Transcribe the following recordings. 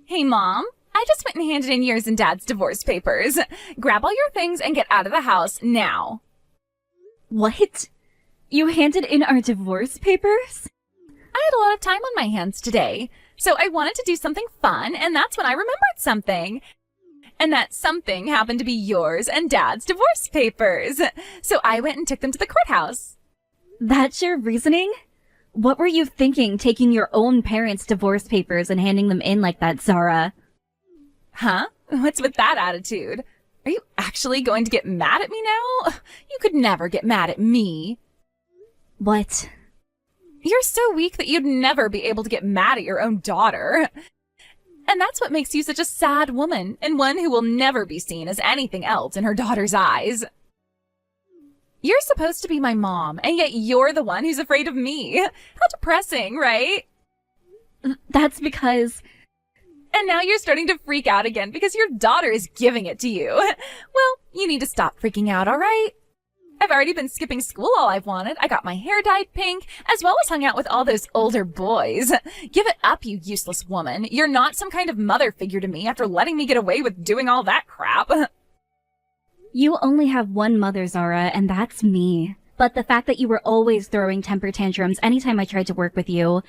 Hey, Mom. I just went and handed in yours and Dad's divorce papers. Grab all your things and get out of the house now. What? You handed in our divorce papers? I had a lot of time on my hands today, so I wanted to do something fun, and that's when I remembered something. And that something happened to be yours and Dad's divorce papers. So I went and took them to the courthouse. That's your reasoning? What were you thinking, taking your own parents' divorce papers and handing them in like that, Zara? Huh? What's with that attitude? Are you actually going to get mad at me now? You could never get mad at me. What? You're so weak that you'd never be able to get mad at your own daughter. And that's what makes you such a sad woman, and one who will never be seen as anything else in her daughter's eyes. You're supposed to be my mom, and yet you're the one who's afraid of me. How depressing, right? That's because... And now you're starting to freak out again because your daughter is giving it to you. Well, you need to stop freaking out, all right? I've already been skipping school all I've wanted. I got my hair dyed pink, as well as hung out with all those older boys. Give it up, you useless woman. You're not some kind of mother figure to me after letting me get away with doing all that crap. You only have one mother, Zara, and that's me. But the fact that you were always throwing temper tantrums anytime I tried to work with you,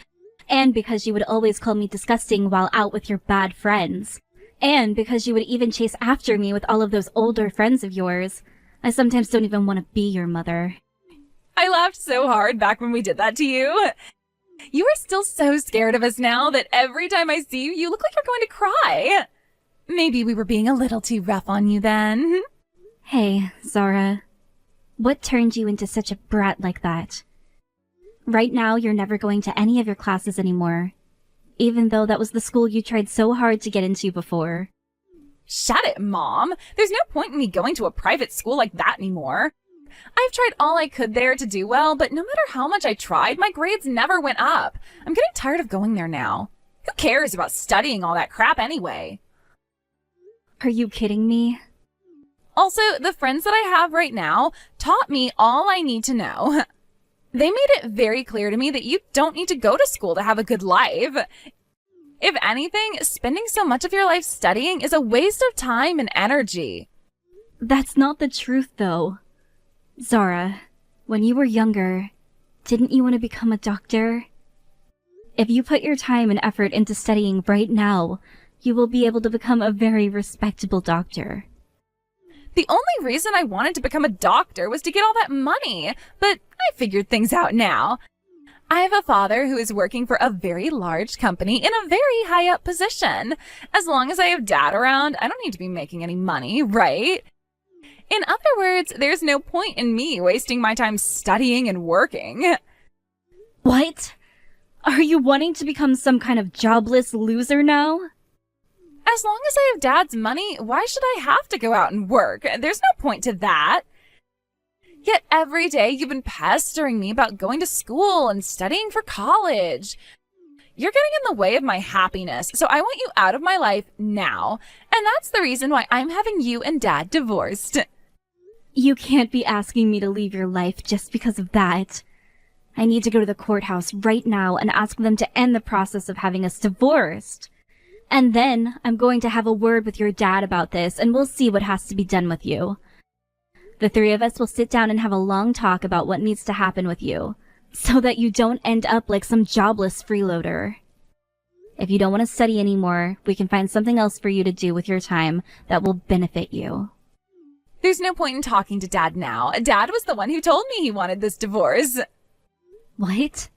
and because you would always call me disgusting while out with your bad friends, and because you would even chase after me with all of those older friends of yours, I sometimes don't even want to be your mother. I laughed so hard back when we did that to you. You are still so scared of us now that every time I see you, you look like you're going to cry. Maybe we were being a little too rough on you then. Hey, Zara. What turned you into such a brat like that? Right now, you're never going to any of your classes anymore, even though that was the school you tried so hard to get into before. Shut it, Mom. There's no point in me going to a private school like that anymore. I've tried all I could there to do well, but no matter how much I tried, my grades never went up. I'm getting tired of going there now. Who cares about studying all that crap anyway? Are you kidding me? Also, the friends that I have right now taught me all I need to know. They made it very clear to me that you don't need to go to school to have a good life. If anything, spending so much of your life studying is a waste of time and energy. That's not the truth, though. Zara, when you were younger, didn't you want to become a doctor? If you put your time and effort into studying right now, you will be able to become a very respectable doctor. The only reason I wanted to become a doctor was to get all that money, but I figured things out now. I have a father who is working for a very large company in a very high up position. As long as I have Dad around, I don't need to be making any money, right? In other words, there's no point in me wasting my time studying and working. What? Are you wanting to become some kind of jobless loser now? As long as I have Dad's money, why should I have to go out and work? There's no point to that. Yet every day you've been pestering me about going to school and studying for college. You're getting in the way of my happiness, so I want you out of my life now. And that's the reason why I'm having you and Dad divorced. You can't be asking me to leave your life just because of that. I need to go to the courthouse right now and ask them to end the process of having us divorced. And then I'm going to have a word with your dad about this, and we'll see what has to be done with you. The three of us will sit down and have a long talk about what needs to happen with you, so that you don't end up like some jobless freeloader. If you don't want to study anymore, we can find something else for you to do with your time that will benefit you. There's no point in talking to Dad now. Dad was the one who told me he wanted this divorce. What?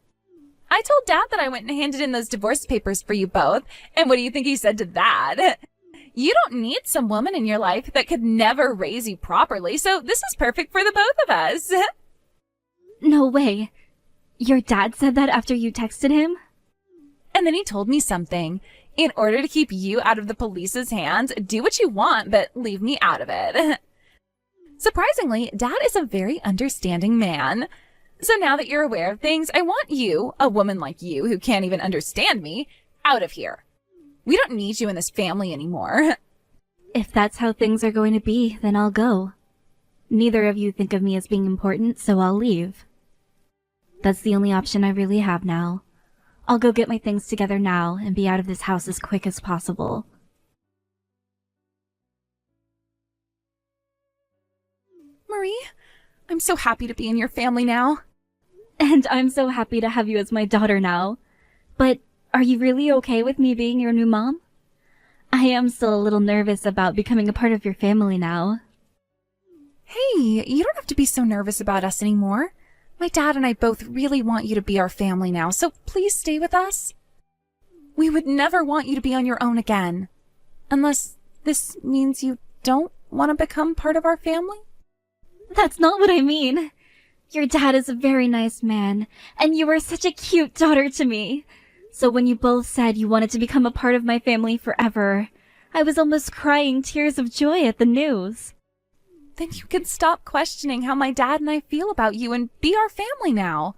I told Dad that I went and handed in those divorce papers for you both, and what do you think he said to that? You don't need some woman in your life that could never raise you properly, so this is perfect for the both of us. No way. Your dad said that after you texted him? And then he told me something. In order to keep you out of the police's hands, do what you want, but leave me out of it. Surprisingly, Dad is a very understanding man. So now that you're aware of things, I want you, a woman like you who can't even understand me, out of here. We don't need you in this family anymore. If that's how things are going to be, then I'll go. Neither of you think of me as being important, so I'll leave. That's the only option I really have now. I'll go get my things together now and be out of this house as quick as possible. Marie, I'm so happy to be in your family now. And I'm so happy to have you as my daughter now. But are you really okay with me being your new mom? I am still a little nervous about becoming a part of your family now. Hey, you don't have to be so nervous about us anymore. My dad and I both really want you to be our family now, so please stay with us. We would never want you to be on your own again. Unless this means you don't want to become part of our family? That's not what I mean. Your dad is a very nice man, and you were such a cute daughter to me. So when you both said you wanted to become a part of my family forever, I was almost crying tears of joy at the news. Then you can stop questioning how my dad and I feel about you and be our family now.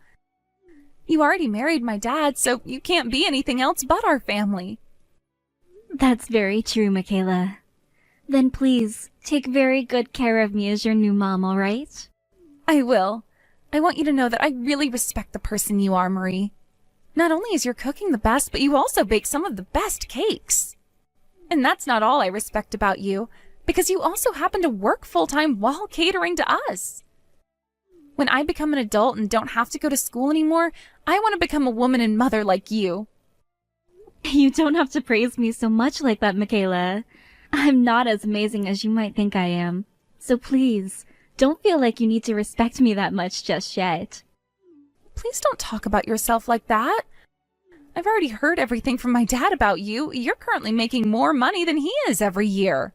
You already married my dad, so you can't be anything else but our family. That's very true, Michaela. Then please, take very good care of me as your new mom, all right? I will. I want you to know that I really respect the person you are, Marie. Not only is your cooking the best, but you also bake some of the best cakes. And that's not all I respect about you, because you also happen to work full-time while catering to us. When I become an adult and don't have to go to school anymore, I want to become a woman and mother like you. You don't have to praise me so much like that, Michaela. I'm not as amazing as you might think I am. So please, don't feel like you need to respect me that much just yet. Please don't talk about yourself like that. I've already heard everything from my dad about you. You're currently making more money than he is every year.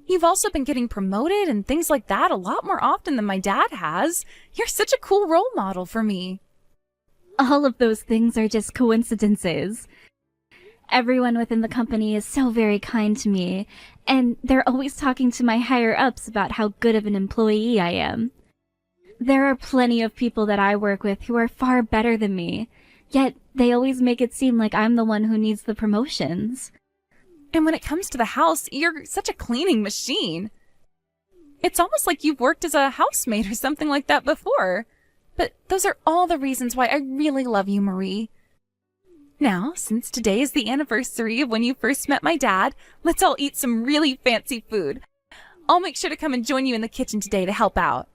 You've also been getting promoted and things like that a lot more often than my dad has. You're such a cool role model for me. All of those things are just coincidences. Everyone within the company is so very kind to me, and they're always talking to my higher-ups about how good of an employee I am. There are plenty of people that I work with who are far better than me, yet they always make it seem like I'm the one who needs the promotions. And when it comes to the house, you're such a cleaning machine. It's almost like you've worked as a housemaid or something like that before. But those are all the reasons why I really love you, Marie. Now, since today is the anniversary of when you first met my dad, let's all eat some really fancy food. I'll make sure to come and join you in the kitchen today to help out.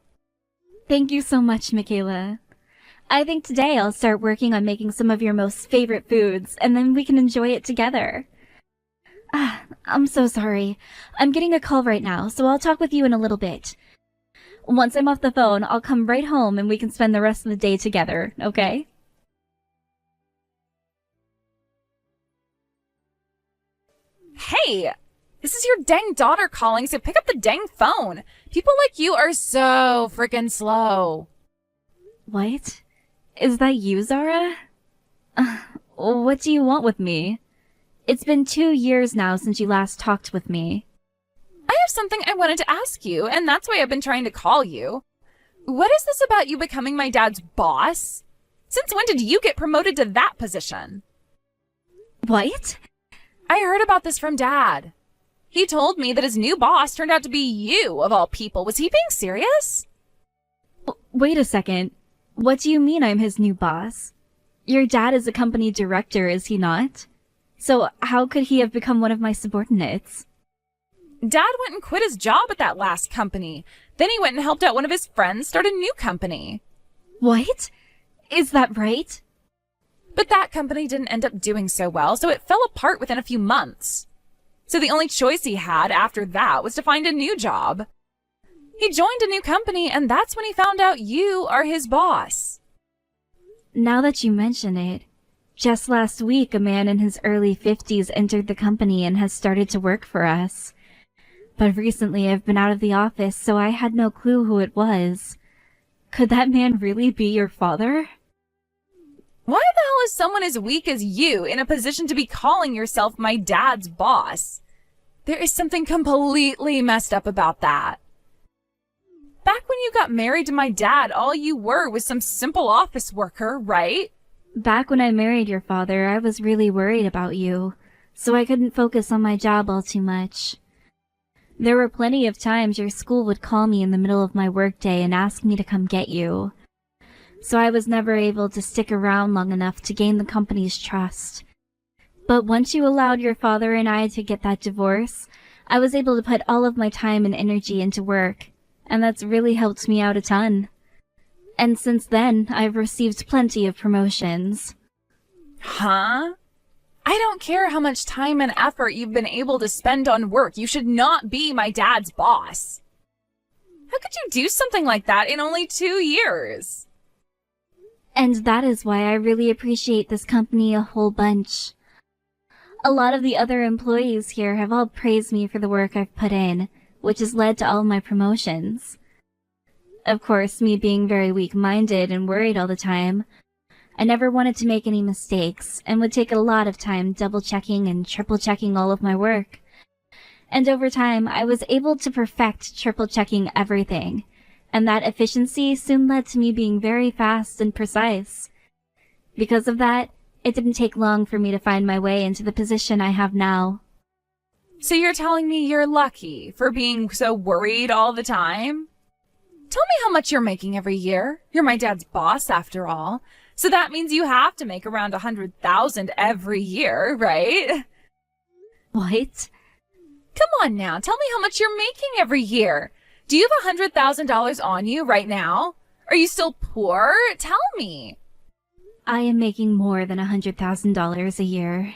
Thank you so much, Michaela. I think today I'll start working on making some of your most favorite foods, and then we can enjoy it together. I'm so sorry. I'm getting a call right now, so I'll talk with you in a little bit. Once I'm off the phone, I'll come right home and we can spend the rest of the day together, okay? Hey! This is your dang daughter calling, so pick up the dang phone. People like you are so frickin' slow. What? Is that you, Zara? What do you want with me? It's been 2 years now since you last talked with me. I have something I wanted to ask you, and that's why I've been trying to call you. What is this about you becoming my dad's boss? Since when did you get promoted to that position? What? I heard about this from Dad. He told me that his new boss turned out to be you, of all people. Was he being serious? Wait a second. What do you mean I'm his new boss? Your dad is a company director, is he not? So how could he have become one of my subordinates? Dad went and quit his job at that last company. Then he went and helped out one of his friends start a new company. What? Is that right? But that company didn't end up doing so well, so it fell apart within a few months. So the only choice he had after that was to find a new job. He joined a new company, and that's when he found out you are his boss. Now that you mention it, just last week a man in his early 50s entered the company and has started to work for us. But recently I've been out of the office, so I had no clue who it was. Could that man really be your father? Why the hell is someone as weak as you in a position to be calling yourself my dad's boss? There is something completely messed up about that. Back when you got married to my dad, all you were was some simple office worker, right? Back when I married your father, I was really worried about you, so I couldn't focus on my job all too much. There were plenty of times your school would call me in the middle of my workday and ask me to come get you. so I was never able to stick around long enough to gain the company's trust. But once you allowed your father and I to get that divorce, I was able to put all of my time and energy into work, and that's really helped me out a ton. And since then, I've received plenty of promotions. Huh? I don't care how much time and effort you've been able to spend on work. You should not be my dad's boss. How could you do something like that in only 2 years? And that is why I really appreciate this company a whole bunch. A lot of the other employees here have all praised me for the work I've put in, which has led to all my promotions. Of course, me being very weak-minded and worried all the time, I never wanted to make any mistakes and would take a lot of time double-checking and triple-checking all of my work. And over time, I was able to perfect triple-checking everything, and that efficiency soon led to me being very fast and precise. Because of that, it didn't take long for me to find my way into the position I have now. So you're telling me you're lucky for being so worried all the time? Tell me how much you're making every year. You're my dad's boss, after all. So that means you have to make around $100,000 every year, right? What? Come on now, tell me how much you're making every year. Do you have $100,000 on you right now? Are you still poor? Tell me. I am making more than $100,000 a year.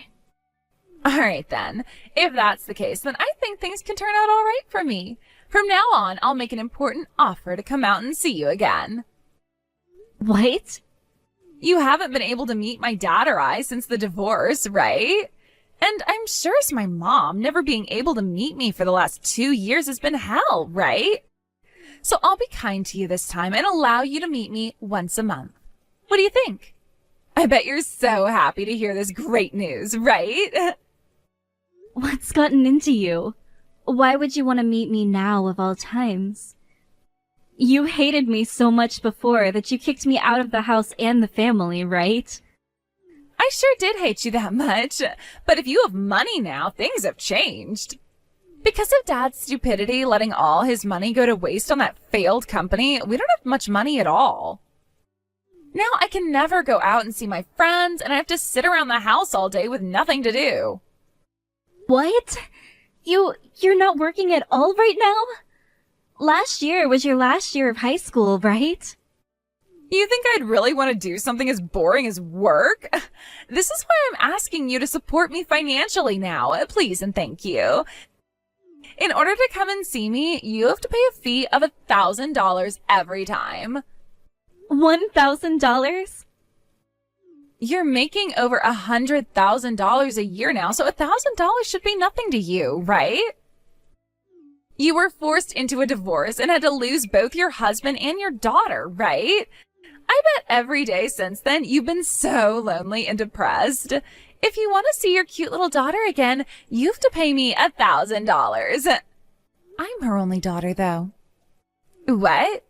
All right then. If that's the case, then I think things can turn out all right for me. From now on, I'll make an important offer to come out and see you again. What? You haven't been able to meet my dad or I since the divorce, right? And I'm sure as my mom, never being able to meet me for the last 2 years has been hell, right? So I'll be kind to you this time and allow you to meet me once a month. What do you think? I bet you're so happy to hear this great news, right? What's gotten into you? Why would you want to meet me now of all times? You hated me so much before that you kicked me out of the house and the family, right? I sure did hate you that much, but if you have money now, things have changed. Because of Dad's stupidity letting all his money go to waste on that failed company, we don't have much money at all. Now I can never go out and see my friends, and I have to sit around the house all day with nothing to do. What? You're not working at all right now? Last year was your last year of high school, right? You think I'd really want to do something as boring as work? This is why I'm asking you to support me financially now, please and thank you. In order to come and see me, you have to pay a fee of $1,000 every time. $1,000? You're making over $100,000 a year now, so $1,000 should be nothing to you, right? You were forced into a divorce and had to lose both your husband and your daughter, right? I bet every day since then you've been so lonely and depressed. If you want to see your cute little daughter again, you have to pay me $1,000. I'm her only daughter, though. What?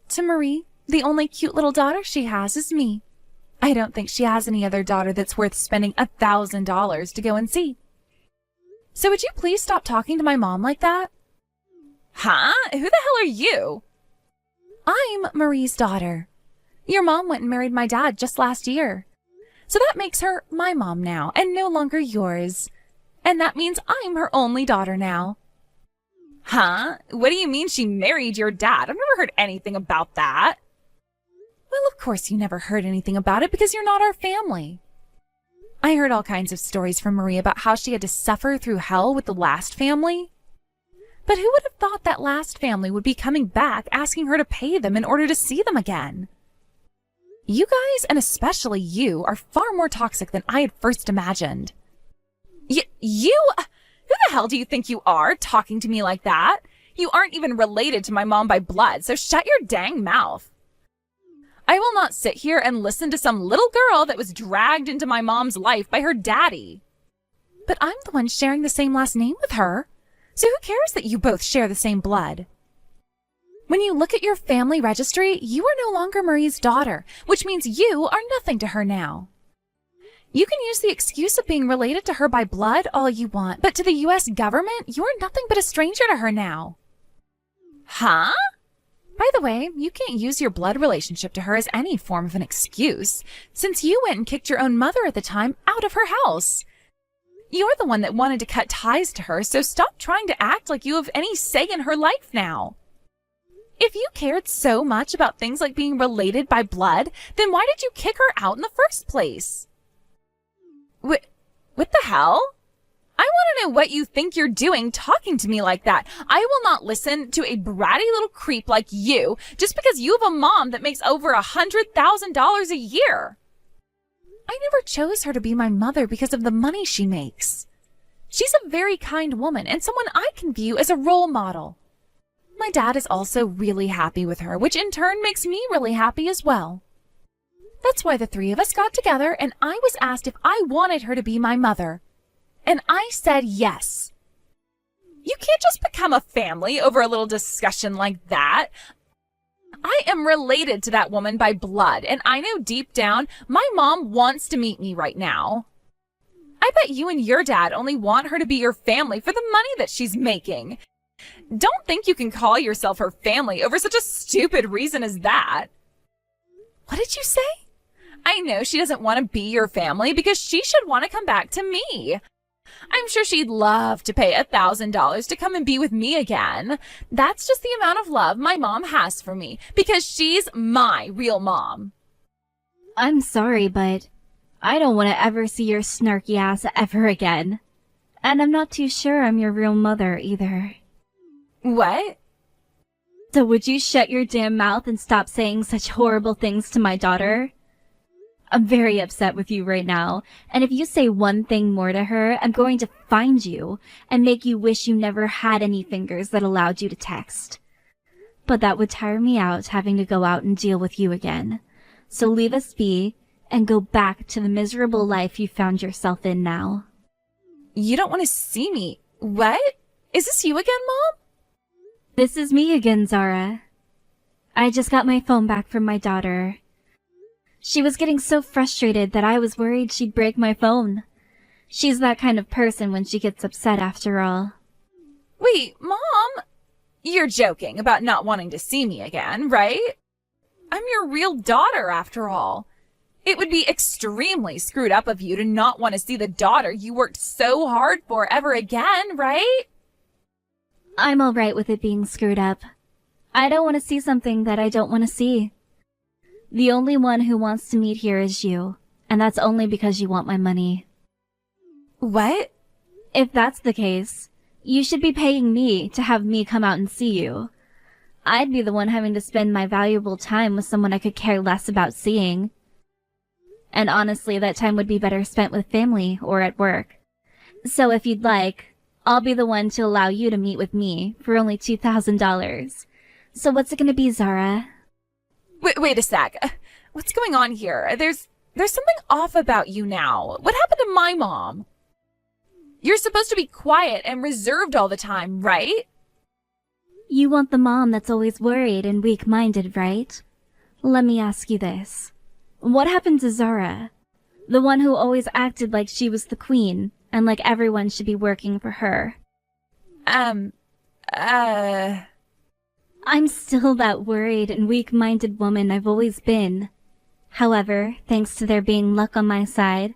To Marie, the only cute little daughter she has is me. I don't think she has any other daughter that's worth spending $1,000 to go and see. So would you please stop talking to my mom like that? Huh? Who the hell are you? I'm Marie's daughter. Your mom went and married my dad just last year. So that makes her my mom now and no longer yours. And that means I'm her only daughter now. Huh? What do you mean she married your dad? I've never heard anything about that. Well, of course you never heard anything about it because you're not our family. I heard all kinds of stories from Marie about how she had to suffer through hell with the last family. But who would have thought that last family would be coming back asking her to pay them in order to see them again? You guys, and especially you, are far more toxic than I had first imagined. You? Who the hell do you think you are, talking to me like that? You aren't even related to my mom by blood, so shut your dang mouth. I will not sit here and listen to some little girl that was dragged into my mom's life by her daddy. But I'm the one sharing the same last name with her, so who cares that you both share the same blood? When you look at your family registry, you are no longer Marie's daughter, which means you are nothing to her now. You can use the excuse of being related to her by blood all you want, but to the U.S. government, you are nothing but a stranger to her now. Huh? By the way, you can't use your blood relationship to her as any form of an excuse, since you went and kicked your own mother at the time out of her house. You're the one that wanted to cut ties to her, so stop trying to act like you have any say in her life now. If you cared so much about things like being related by blood, then why did you kick her out in the first place? What the hell? I want to know what you think you're doing talking to me like that. I will not listen to a bratty little creep like you just because you have a mom that makes over $100,000 a year. I never chose her to be my mother because of the money she makes. She's a very kind woman and someone I can view as a role model. My dad is also really happy with her, which in turn makes me really happy as well. That's why the three of us got together and I was asked if I wanted her to be my mother. And I said yes. You can't just become a family over a little discussion like that. I am related to that woman by blood, and I know deep down my mom wants to meet me right now. I bet you and your dad only want her to be your family for the money that she's making. Don't think you can call yourself her family over such a stupid reason as that. What did you say? I know she doesn't want to be your family because she should want to come back to me. I'm sure she'd love to pay $1,000 to come and be with me again. That's just the amount of love my mom has for me because she's my real mom. I'm sorry, but I don't want to ever see your snarky ass ever again. And I'm not too sure I'm your real mother either. What? So would you shut your damn mouth and stop saying such horrible things to my daughter? I'm very upset with you right now, and if you say one thing more to her, I'm going to find you and make you wish you never had any fingers that allowed you to text. But that would tire me out having to go out and deal with you again. So leave us be and go back to the miserable life you found yourself in now. You don't want to see me. What? Is this you again, Mom? This is me again, Zara. I just got my phone back from my daughter. She was getting so frustrated that I was worried she'd break my phone. She's that kind of person when she gets upset after all. Wait, Mom? You're joking about not wanting to see me again, right? I'm your real daughter after all. It would be extremely screwed up of you to not want to see the daughter you worked so hard for ever again, right? I'm alright with it being screwed up. I don't want to see something that I don't want to see. The only one who wants to meet here is you, and that's only because you want my money. What? If that's the case, you should be paying me to have me come out and see you. I'd be the one having to spend my valuable time with someone I could care less about seeing. And honestly, that time would be better spent with family or at work. So if you'd like, I'll be the one to allow you to meet with me for only $2,000. So what's it gonna be, Zara? Wait a sec. What's going on here? There's something off about you now. What happened to my mom? You're supposed to be quiet and reserved all the time, right? You want the mom that's always worried and weak-minded, right? Let me ask you this. What happened to Zara? The one who always acted like she was the queen and like everyone should be working for her. I'm still that worried and weak-minded woman I've always been. However, thanks to there being luck on my side,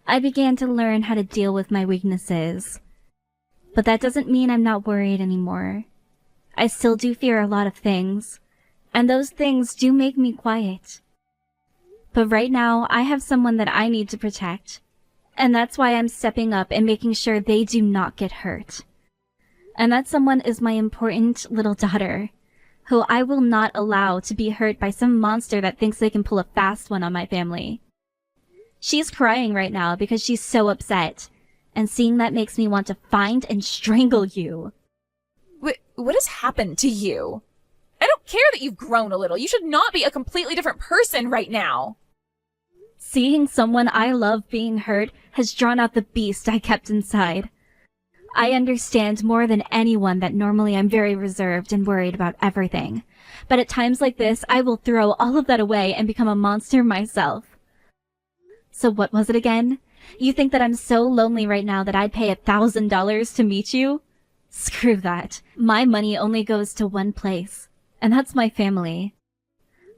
I began to learn how to deal with my weaknesses. But that doesn't mean I'm not worried anymore. I still do fear a lot of things, and those things do make me quiet. But right now, I have someone that I need to protect, and that's why I'm stepping up and making sure they do not get hurt. And that someone is my important little daughter, who I will not allow to be hurt by some monster that thinks they can pull a fast one on my family. She's crying right now because she's so upset, and seeing that makes me want to find and strangle you. What has happened to you? I don't care that you've grown a little. You should not be a completely different person right now. Seeing someone I love being hurt has drawn out the beast I kept inside. I understand more than anyone that normally I'm very reserved and worried about everything. But at times like this, I will throw all of that away and become a monster myself. So what was it again? You think that I'm so lonely right now that I'd pay $1,000 to meet you? Screw that. My money only goes to one place, and that's my family.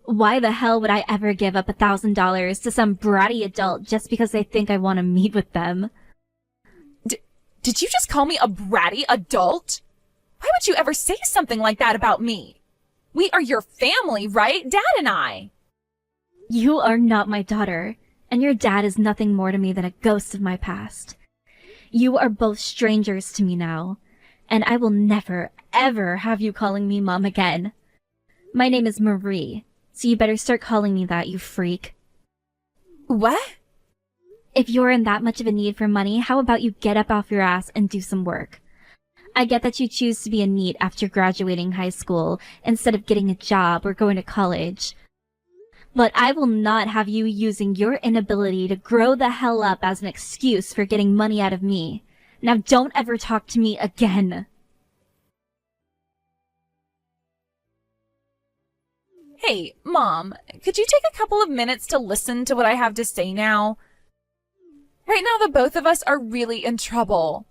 Why the hell would I ever give up $1,000 to some bratty adult just because they think I want to meet with them? Did you just call me a bratty adult? Why would you ever say something like that about me? We are your family, right? Dad and I. You are not my daughter, and your dad is nothing more to me than a ghost of my past. You are both strangers to me now, and I will never, ever have you calling me Mom again. My name is Marie, so you better start calling me that, you freak. What? If you're in that much of a need for money, how about you get up off your ass and do some work? I get that you choose to be a NEET after graduating high school instead of getting a job or going to college. But I will not have you using your inability to grow the hell up as an excuse for getting money out of me. Now don't ever talk to me again. Hey, Mom, could you take a couple of minutes to listen to what I have to say now? Right now, the both of us are really in trouble.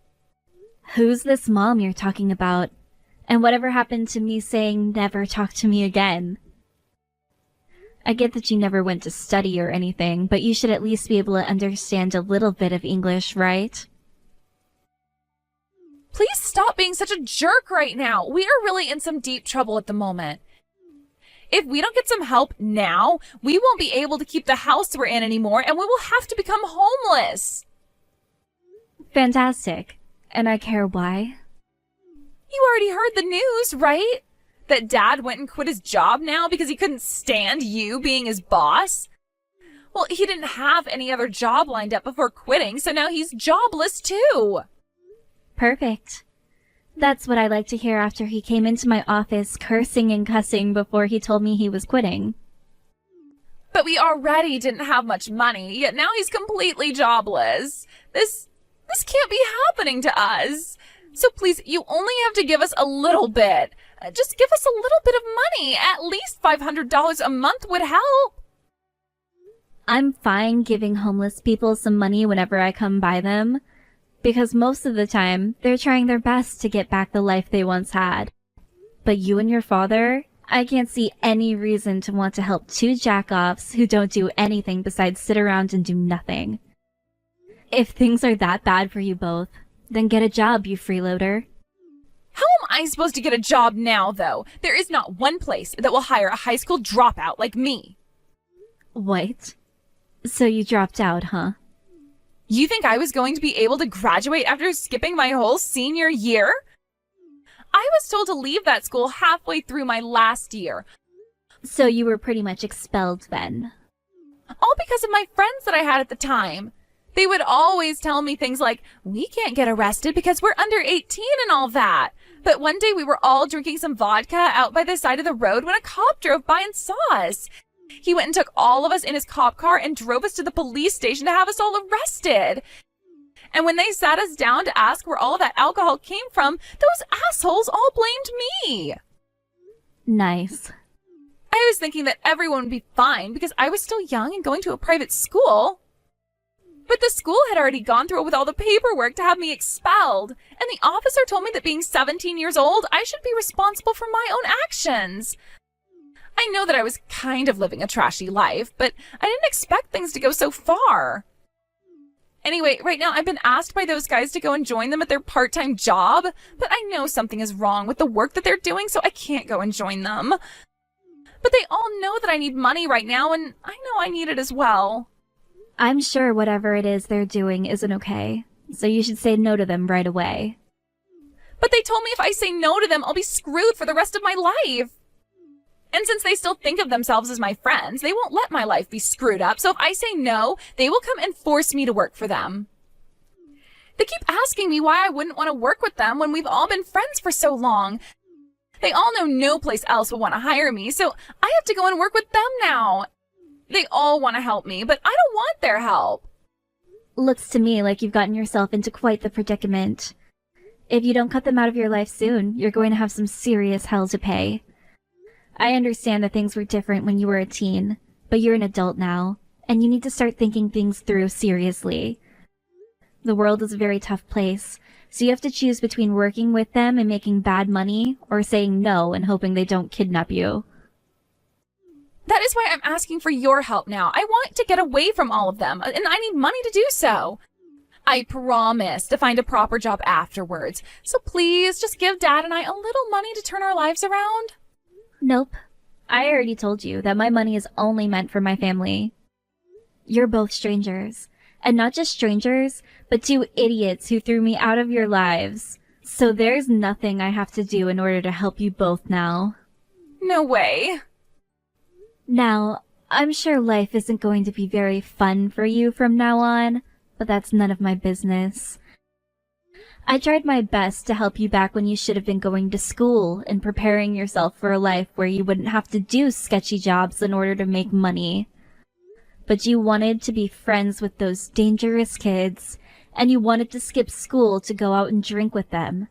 Who's this mom you're talking about? And whatever happened to me saying never talk to me again? I get that you never went to study or anything, but you should at least be able to understand a little bit of English, right? Please stop being such a jerk right now. We are really in some deep trouble at the moment. If we don't get some help now, we won't be able to keep the house we're in anymore, and we will have to become homeless. Fantastic. And I care why? You already heard the news, right? That Dad went and quit his job now because he couldn't stand you being his boss? Well, he didn't have any other job lined up before quitting, so now he's jobless too. Perfect. That's what I like to hear after he came into my office cursing and cussing before he told me he was quitting. But we already didn't have much money, yet now he's completely jobless. This can't be happening to us. So please, you only have to give us a little bit. Just give us a little bit of money. At least $500 a month would help. I'm fine giving homeless people some money whenever I come by them, because most of the time, they're trying their best to get back the life they once had. But you and your father, I can't see any reason to want to help two jack-offs who don't do anything besides sit around and do nothing. If things are that bad for you both, then get a job, you freeloader. How am I supposed to get a job now, though? There is not one place that will hire a high school dropout like me. What? So you dropped out, huh? You think I was going to be able to graduate after skipping my whole senior year? I was told to leave that school halfway through my last year. So you were pretty much expelled then? All because of my friends that I had at the time. They would always tell me things like, we can't get arrested because we're under 18 and all that. But one day we were all drinking some vodka out by the side of the road when a cop drove by and saw us. He went and took all of us in his cop car and drove us to the police station to have us all arrested. And when they sat us down to ask where all of that alcohol came from, those assholes all blamed me. Nice. I was thinking that everyone would be fine because I was still young and going to a private school. But the school had already gone through with all the paperwork to have me expelled. And the officer told me that being 17 years old, I should be responsible for my own actions. I know that I was kind of living a trashy life, but I didn't expect things to go so far. Anyway, right now I've been asked by those guys to go and join them at their part-time job, but I know something is wrong with the work that they're doing, so I can't go and join them. But they all know that I need money right now, and I know I need it as well. I'm sure whatever it is they're doing isn't okay, so you should say no to them right away. But they told me if I say no to them, I'll be screwed for the rest of my life. And since they still think of themselves as my friends, they won't let my life be screwed up. So if I say no, they will come and force me to work for them. They keep asking me why I wouldn't want to work with them when we've all been friends for so long. They all know no place else will want to hire me, so I have to go and work with them now. They all want to help me, but I don't want their help. Looks to me like you've gotten yourself into quite the predicament. If you don't cut them out of your life soon, you're going to have some serious hell to pay. I understand that things were different when you were a teen, but you're an adult now, and you need to start thinking things through seriously. The world is a very tough place, so you have to choose between working with them and making bad money, or saying no and hoping they don't kidnap you. That is why I'm asking for your help now. I want to get away from all of them, and I need money to do so. I promise to find a proper job afterwards, so please just give Dad and I a little money to turn our lives around. Nope. I already told you that my money is only meant for my family. You're both strangers. And not just strangers, but two idiots who threw me out of your lives. So there's nothing I have to do in order to help you both now. No way. Now, I'm sure life isn't going to be very fun for you from now on, but that's none of my business. I tried my best to help you back when you should have been going to school and preparing yourself for a life where you wouldn't have to do sketchy jobs in order to make money. But you wanted to be friends with those dangerous kids, and you wanted to skip school to go out and drink with them.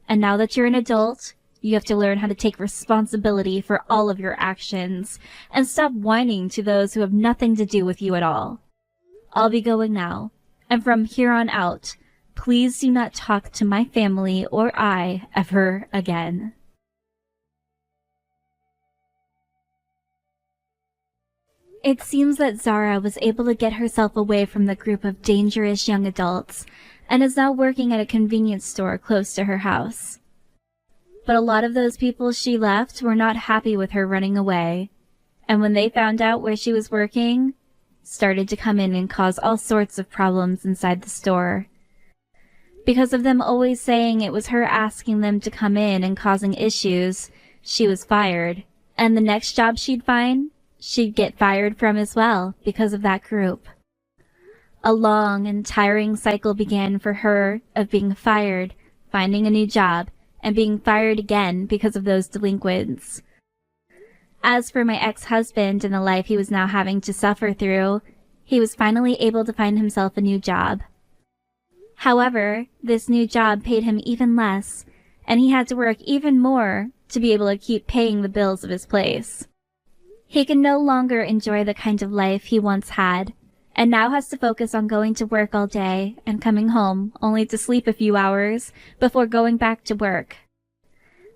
And now that you're an adult, you have to learn how to take responsibility for all of your actions, and stop whining to those who have nothing to do with you at all. I'll be going now, and from here on out, please do not talk to my family or I ever again. It seems that Zara was able to get herself away from the group of dangerous young adults and is now working at a convenience store close to her house. But a lot of those people she left were not happy with her running away, and when they found out where she was working, started to come in and cause all sorts of problems inside the store. Because of them always saying it was her asking them to come in and causing issues, she was fired, and the next job she'd find, she'd get fired from as well because of that group. A long and tiring cycle began for her of being fired, finding a new job, and being fired again because of those delinquents. As for my ex-husband and the life he was now having to suffer through, he was finally able to find himself a new job. However, this new job paid him even less, and he had to work even more to be able to keep paying the bills of his place. He can no longer enjoy the kind of life he once had, and now has to focus on going to work all day and coming home only to sleep a few hours before going back to work.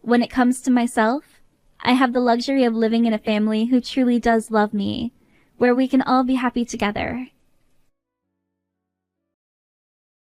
When it comes to myself, I have the luxury of living in a family who truly does love me, where we can all be happy together,